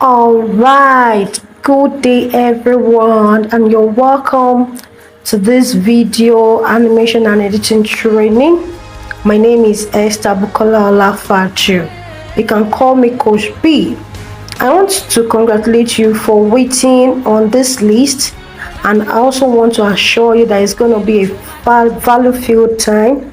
All right, good day everyone, and you're welcome to this video animation and editing training. My name is Esther Bukola Olafaju. You can call me Coach B. I want to congratulate you for waiting on this list, and I also want to assure you that it's going to be a value-filled time.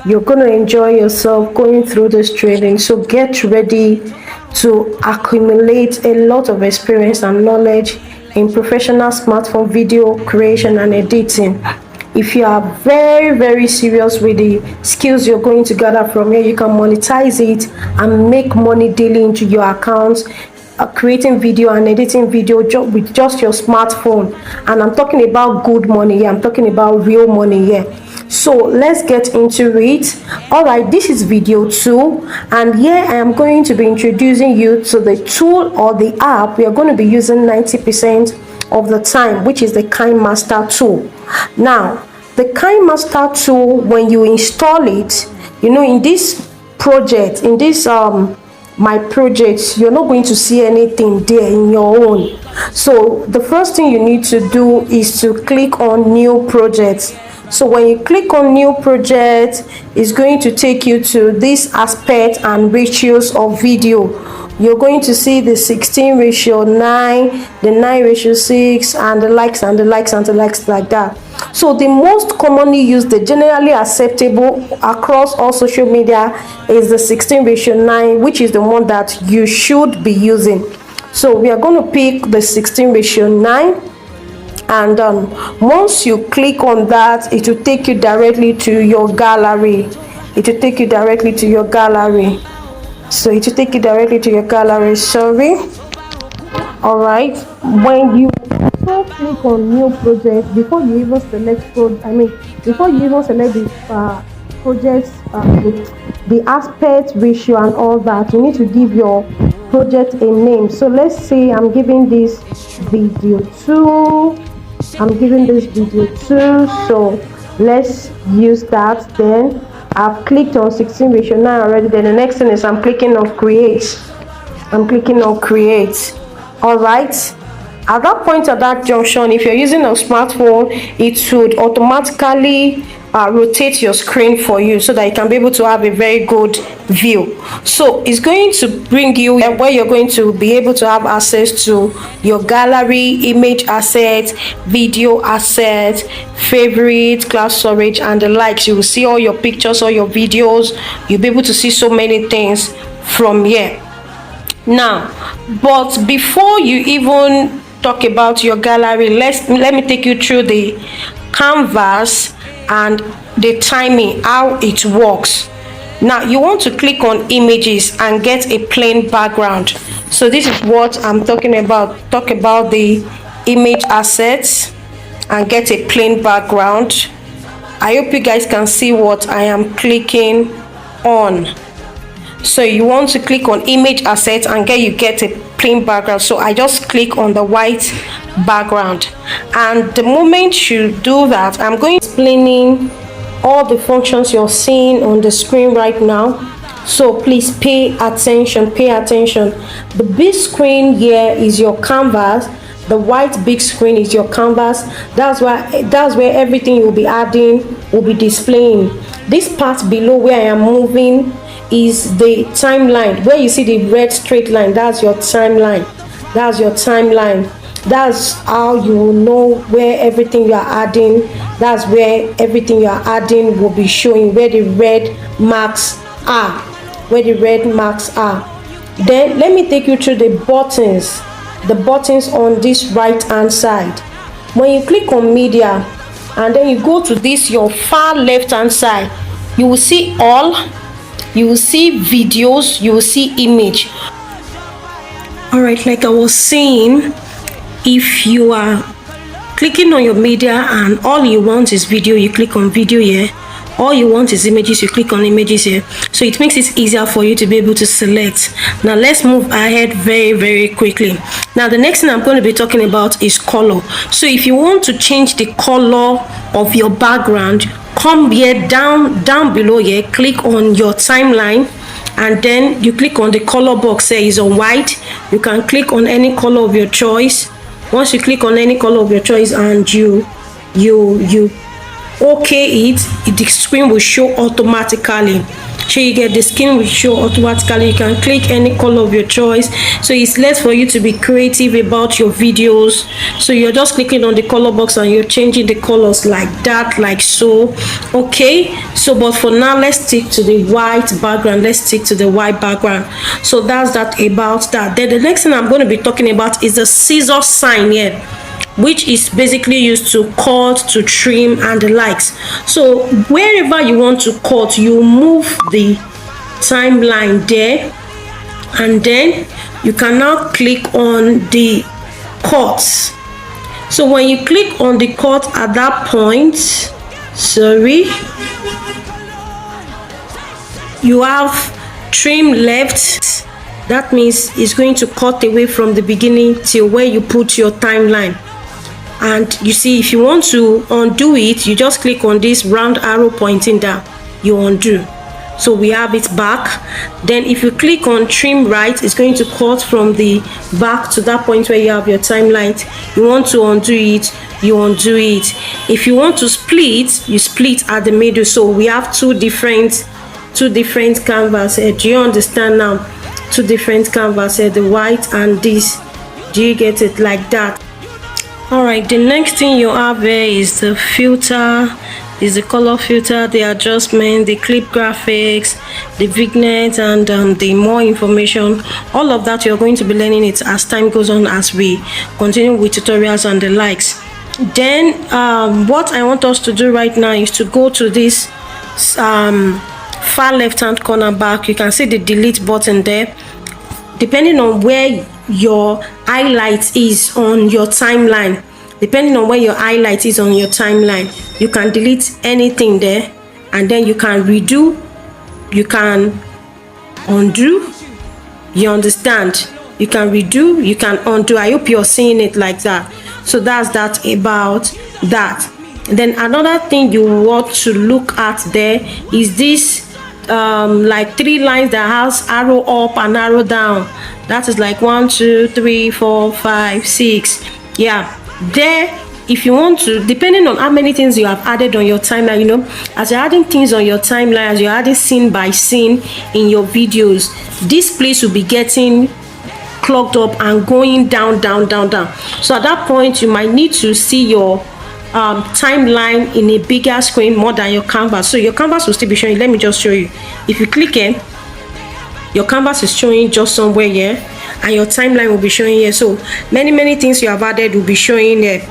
You're going to enjoy yourself going through this training, so get ready to accumulate a lot of experience and knowledge in professional smartphone video creation and editing. If you are very serious with the skills you're going to gather from here, you can monetize it and make money daily into your accounts, creating video and editing video with just your smartphone. And I'm talking about good money here. I'm talking about real money here. So let's get into it. All right, this is video 2, and here I am going to be introducing you to the tool or the app we are going to be using 90% of the time, which is the KINEMASTER tool. Now, the KINEMASTER tool, when you install it, you know, in this project, in this my projects, you're not going to see anything there in your own. So the first thing you need to do is to click on new projects. So when you click on new project, it's going to take you to this aspect and ratios of video. You're going to see the 16:9, the 9:6, and the likes and the likes and the likes like that. So the most commonly used, the generally acceptable across all social media is the 16:9, which is the one that you should be using. So we are going to pick the 16:9. And once you click on that, it will take you directly to your gallery. It will take you directly to your gallery. So it will take you directly to your gallery. Sorry. All right. When you also click on new project, before you even select before you even select the projects, the aspect ratio and all that, you need to give your project a name. So let's say I'm giving this video 2. I'm giving this video 2, so let's use that. Then I've clicked on 16:9 already. Then the next thing is I'm clicking on create. All right, at that point, at that junction, if you're using a smartphone, it should automatically rotate your screen for you so that you can be able to have a very good view. So it's going to bring you where you're going to be able to have access to your gallery, image assets, video assets, favorite, cloud storage, and the likes. You will see all your pictures, all your videos. You'll be able to see so many things from here. Now, but before you even talk about your gallery, let me take you through the canvas and the timing, how it works. Now you want to click on images and get a plain background. So this is what I'm talking about. Talk about the image assets and get a plain background. I hope you guys can see what I am clicking on. So you want to click on image assets and get a plain background. So I just click on the white background, and the moment you do that, I'm going to explaining all the functions you're seeing on the screen right now. So please pay attention. The big screen here is your canvas. The white big screen is your canvas. That's where everything you'll be adding will be displaying. This part below where I am moving is the timeline. Where you see the red straight line, that's your timeline. That's how you will know where everything you are adding. That's where everything you are adding will be showing, where the red marks are. Then let me take you through the buttons on this right hand side. When you click on media and then you go to this your far left hand side, you will see all, you will see videos, you will see image. All right, like I was saying, if you are clicking on your media and all you want is video, you click on video here. All you want is images, you click on images here. So it makes it easier for you to be able to select. Now let's move ahead very quickly. Now the next thing I'm going to be talking about is color. So if you want to change the color of your background, come here down below here, click on your timeline and then you click on the color box there is on white. You can click on any color of your choice. Once you click on any color of your choice and you okay it, the screen will show automatically. So you get the screen will show automatically. You can click any color of your choice, so it's less for you to be creative about your videos. So you're just clicking on the color box and you're changing the colors like that, like so. Okay, so but for now, let's stick to the white background. Let's stick to the white background. So that's that about that. Then the next thing I'm going to be talking about is the scissor sign here, which is basically used to cut, to trim, and the likes. So wherever you want to cut, you move the timeline there, and then you can now click on the cuts. So when you click on the cut at that point, you have trim left. That means it's going to cut away from the beginning till where you put your timeline. And you see, if you want to undo it, you just click on this round arrow pointing down, you undo. So we have it back. Then if you click on trim right, it's going to cut from the back to that point where you have your timeline. You want to undo it, you undo it. If you want to split, you split at the middle. So we have two different canvas here. Do you understand now? Two different canvas here, the white and this. Do you get it like that? All right, the next thing you have here is the filter, is the color filter, the adjustment, the clip graphics, the vignette, and the more information. All of that you're going to be learning it as time goes on, as we continue with tutorials and the likes. Then what I want us to do right now is to go to this far left hand corner back. You can see the delete button there. Depending on where your highlight is on your timeline, you can delete anything there, and then you can redo, you can undo. You understand? You can redo, you can undo. I hope you're seeing it like that. So that's that about that. Then another thing you want to look at there is this like 3 lines that has arrow up and arrow down. That is like 1 2 3 4 5 6. Yeah, there, if you want to, depending on how many things you have added on your timeline, you know, as you're adding things on your timeline, as you're adding scene by scene in your videos, this place will be getting clogged up and going down. So at that point, you might need to see your timeline in a bigger screen more than your canvas. So your canvas will still be showing. Let me just show you. If you click here, your canvas is showing just somewhere here, and your timeline will be showing here. So many things you have added will be showing here.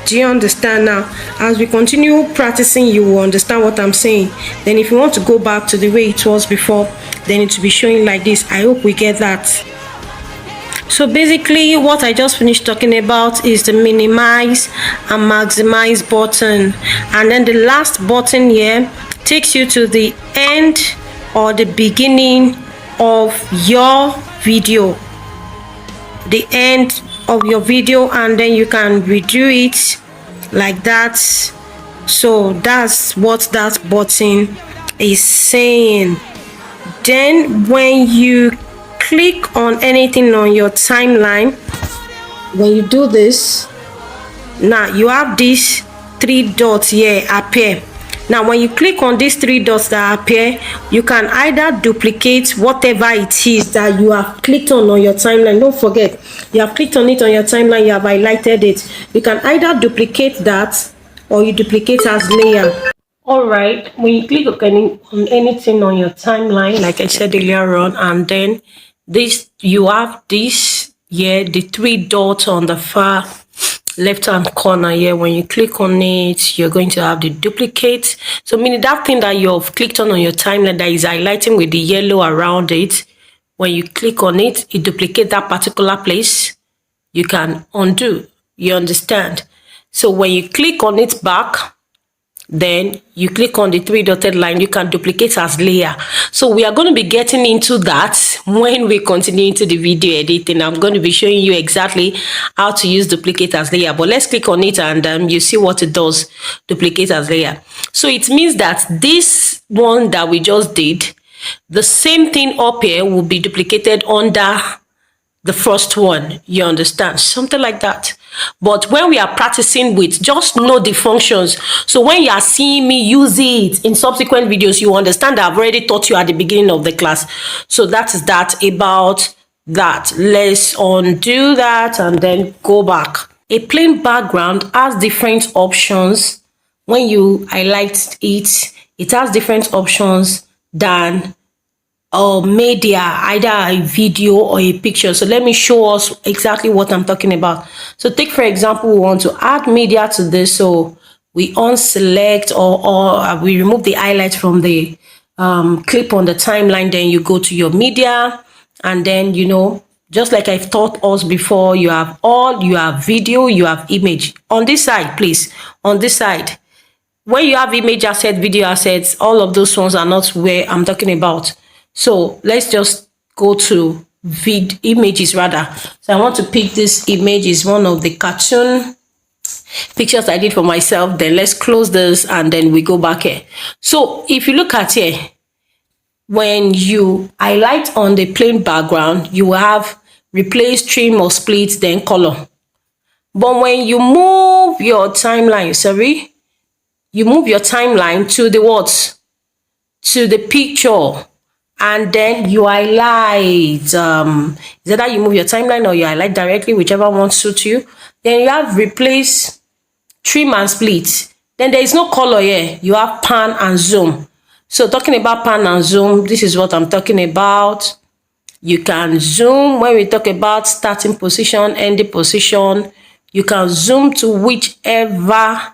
Do you understand now? As we continue practicing, you will understand what I'm saying. Then if you want to go back to the way it was before, then it will be showing like this. I hope we get that. So basically what I just finished talking about is the minimize and maximize button, and then the last button here takes you to the end or the beginning of your video, the end of your video, and then you can redo it like that. So that's what that button is saying. Then when you click on anything on your timeline, when you do this, now you have these 3 dots here appear. Now when you click on these 3 dots that appear, you can either duplicate whatever it is that you have clicked on your timeline. Don't forget, you have clicked on it on your timeline, you have highlighted it. You can either duplicate that or you duplicate as layer. All right, when you click on anything on your timeline, like I said earlier on, and then this, you have this here, the 3 dots on the far left hand corner here. When you click on it, you're going to have the duplicate. So meaning that thing that you've clicked on your timeline that is highlighting with the yellow around it, when you click on it, it duplicates that particular place. You can undo. You understand? So when you click on it back, then you click on the 3 dotted line, you can duplicate as layer. So we are going to be getting into that when we continue into the video editing. I'm going to be showing you exactly how to use duplicate as layer, but let's click on it and you see what it does, duplicate as layer. So it means that this one that we just did, The same thing up here will be duplicated under the first one. You understand? Something like that. But when we are practicing with, just know the functions. So when you are seeing me use it in subsequent videos, you understand that I've already taught you at the beginning of the class. So that is that about that. Let's undo that and then go back. A plain background has different options. When you highlight it, it has different options than media, either a video or a picture. So let me show us exactly what I'm talking about. So take for example, we want to add media to this. So we unselect or we remove the highlight from the clip on the timeline. Then you go to your media, and then, you know, just like I've taught us before, you have video, you have image. On this side, please, on this side, when you have image asset, video assets, all of those ones are not where I'm talking about. So let's just go to images rather. So I want to pick this image, is one of the cartoon pictures I did for myself. Then let's close this and then we go back here. So if you look at here, when you highlight on the plain background, you have replace, trim or split, then color. But when you move your timeline, you move your timeline to the what? To the picture, and then you highlight. Is that you move your timeline or you highlight directly, whichever one suits you. Then you have replace, trim and split. Then there is no color here. You have pan and zoom. So talking about pan and zoom, this is what I'm talking about. You can zoom when we talk about starting position, ending position. You can zoom to whichever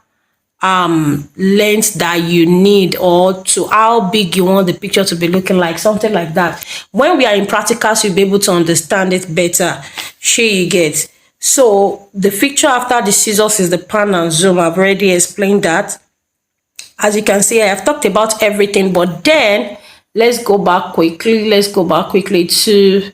length that you need, or to how big you want the picture to be looking like, something like that. When we are in practicals, you'll be able to understand it better. Sure, you get. So the feature after the scissors is the pan and zoom. I've already explained that. As you can see, I have talked about everything, but then let's go back quickly. Let's go back quickly to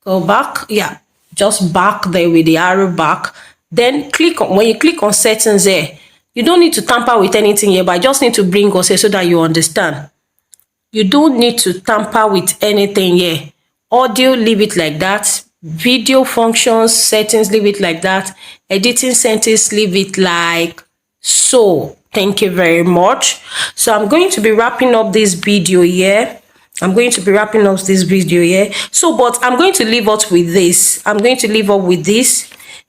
go back. Yeah, just back there with the arrow back. Then click on, when you click on settings there, you don't need to tamper with anything here, but I just need to bring us here so that you understand. You don't need to tamper with anything here. Audio, leave it like that. Video functions, settings, leave it like that. Editing settings, leave it like so. Thank you very much. So I'm going to be wrapping up this video here. So, but I'm going to leave us with this.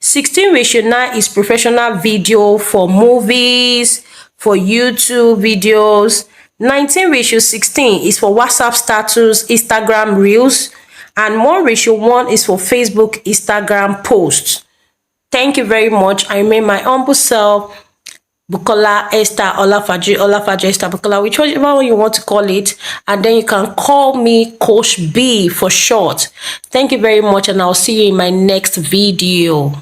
16:9 is professional video for movies, for YouTube videos. 19:16 is for WhatsApp status, Instagram reels, and 1:1 is for Facebook, Instagram posts. Thank you very much. I remain my humble self, Bukola Esther Olafaji Esther Bukola, whichever one you want to call it, and then you can call me Coach B for short. Thank you very much, and I'll see you in my next video.